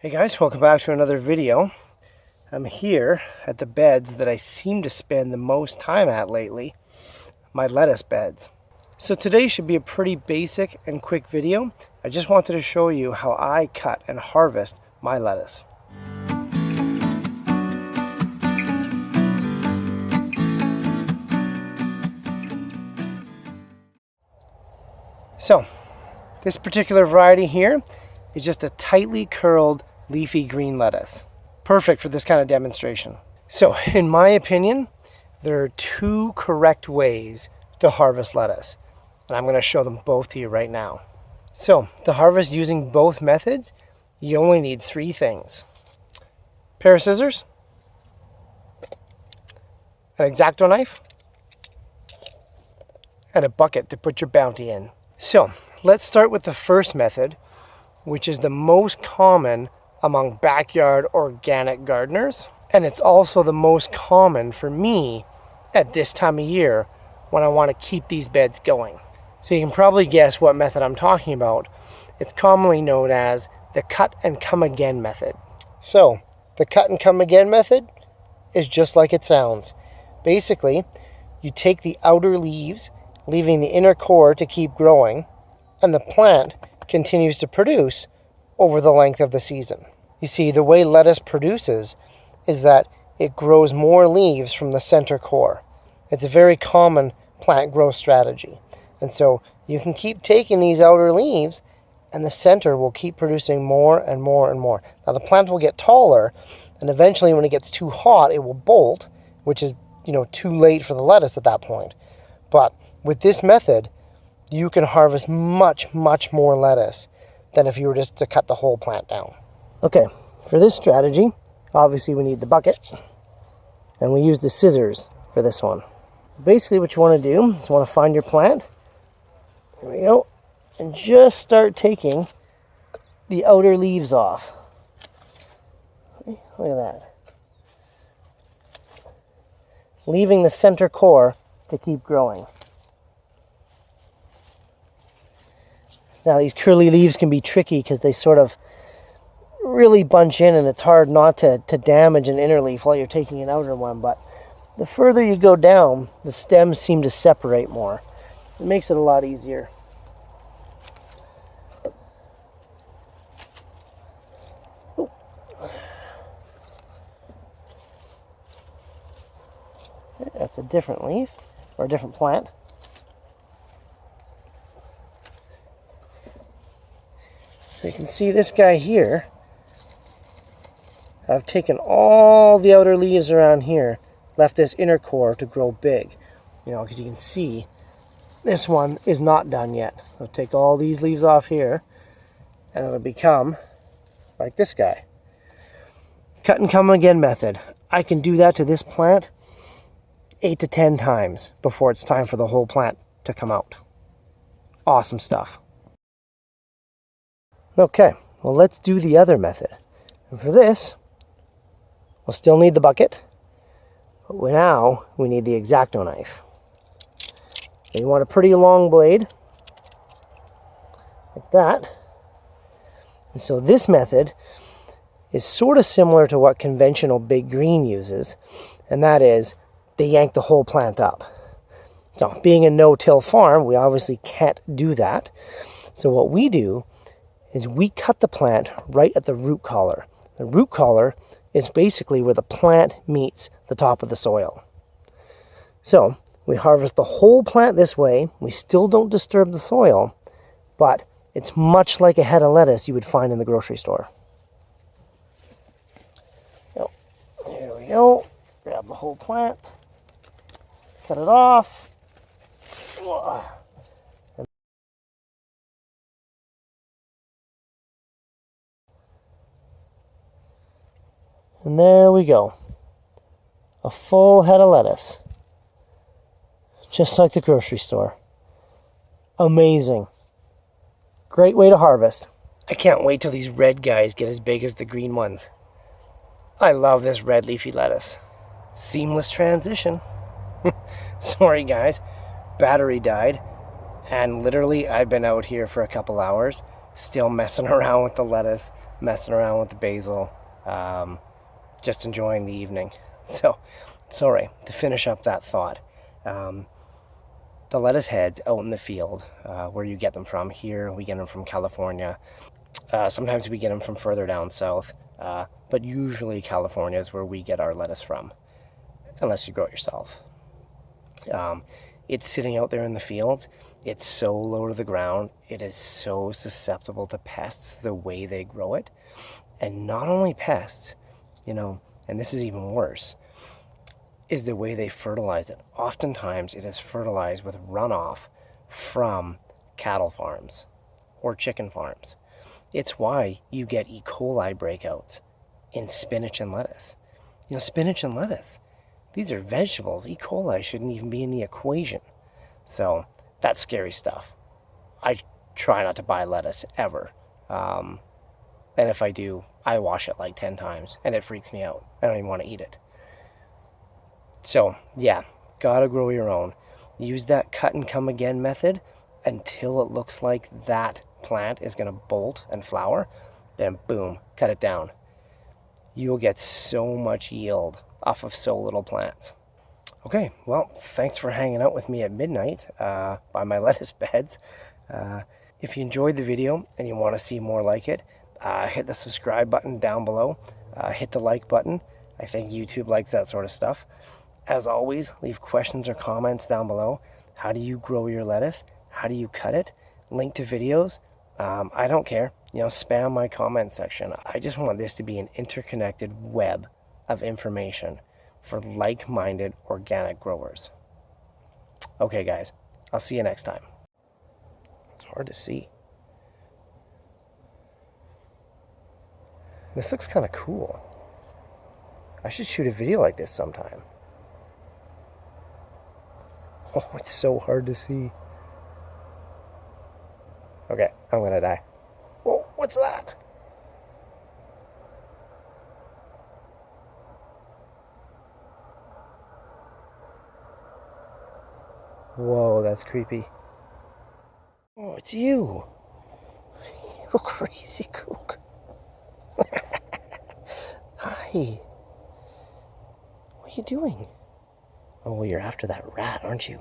Hey guys, welcome back to another video. I'm here at the beds that I seem to spend the most time at lately, my lettuce beds. So today should be a pretty basic and quick video. I just wanted to show you how I cut and harvest my lettuce. So this particular variety here is just a tightly curled leafy green lettuce. Perfect for this kind of demonstration. So in my opinion, there are two correct ways to harvest lettuce, and I'm going to show them both to you right now. So to harvest using both methods, you only need three things: a pair of scissors, an X-Acto knife, and a bucket to put your bounty in. So let's start with the first method, which is the most common among backyard organic gardeners. And it's also the most common for me at this time of year when I want to keep these beds going. So you can probably guess what method I'm talking about. It's commonly known as the cut and come again method. So the cut and come again method is just like it sounds. Basically, you take the outer leaves, leaving the inner core to keep growing, and the plant continues to produce over the length of the season. You see, the way lettuce produces is that it grows more leaves from the center core. It's a very common plant growth strategy. And so you can keep taking these outer leaves and the center will keep producing more and more and more. Now the plant will get taller, and eventually when it gets too hot, it will bolt, which is, too late for the lettuce at that point. But with this method, you can harvest much, much more lettuce than if you were just to cut the whole plant down. Okay, for this strategy, obviously we need the bucket, and we use the scissors for this one. Basically what you want to do is you want to find your plant, there we go, and just start taking the outer leaves off. Okay, look at that. Leaving the center core to keep growing. Now these curly leaves can be tricky because they sort of really bunch in, and it's hard not to damage an inner leaf while you're taking an outer one. But the further you go down, the stems seem to separate more. It makes it a lot easier. Ooh. That's a different leaf, or a different plant. So you can see this guy here, I've taken all the outer leaves around here, left this inner core to grow big. Because you can see this one is not done yet. So take all these leaves off here, and it'll become like this guy. Cut and come again method. I can do that to this plant 8 to 10 times before it's time for the whole plant to come out. Awesome stuff. Okay, well let's do the other method. And for this, we'll still need the bucket, but now we need the X-Acto knife. So you want a pretty long blade, like that. And so this method is sort of similar to what conventional Big Green uses, and that is they yank the whole plant up. So being a no-till farm, we obviously can't do that. So what we do is we cut the plant right at the root collar. The root collar is basically where the plant meets the top of the soil. So we harvest the whole plant this way. We still don't disturb the soil, but it's much like a head of lettuce you would find in the grocery store. So, there we go. Grab the whole plant, cut it off. And there we go. A full head of lettuce. Just like the grocery store. Amazing. Great way to harvest. I can't wait till these red guys get as big as the green ones. I love this red leafy lettuce. Seamless transition. Sorry guys, battery died, and literally I've been out here for a couple hours still messing around with the lettuce. messing around with the basil, just enjoying the evening. So, sorry, to finish up that thought, the lettuce heads out in the field, where you get them from. Here we get them from California. Sometimes we get them from further down south, but usually California is where we get our lettuce from, unless you grow it yourself. It's sitting out there in the fields. It's so low to the ground. It is so susceptible to pests the way they grow it. And not only pests, and this is even worse, is the way they fertilize it. Oftentimes it is fertilized with runoff from cattle farms or chicken farms. It's why you get E. coli breakouts in spinach and lettuce. Spinach and lettuce, these are vegetables. E. coli shouldn't even be in the equation. So that's scary stuff. I try not to buy lettuce ever. And if I do, I wash it like 10 times and it freaks me out. I don't even want to eat it. So yeah, gotta grow your own. Use that cut and come again method until it looks like that plant is going to bolt and flower. Then boom, cut it down. You'll get so much yield off of so little plants. Okay, well, thanks for hanging out with me at midnight by my lettuce beds. If you enjoyed the video and you want to see more like it, hit the subscribe button down below. Hit the like button. I think YouTube likes that sort of stuff. As always, leave questions or comments down below. How do you grow your lettuce? How do you cut it? Link to videos. I don't care. Spam my comment section. I just want this to be an interconnected web of information for like-minded organic growers. Okay, guys, I'll see you next time. It's hard to see. This looks kind of cool. I should shoot a video like this sometime. Oh, it's so hard to see. Okay, I'm gonna die. Whoa, what's that? Whoa, that's creepy. Oh, it's you. You crazy kook. Hi. What are you doing? Oh, you're after that rat, aren't you?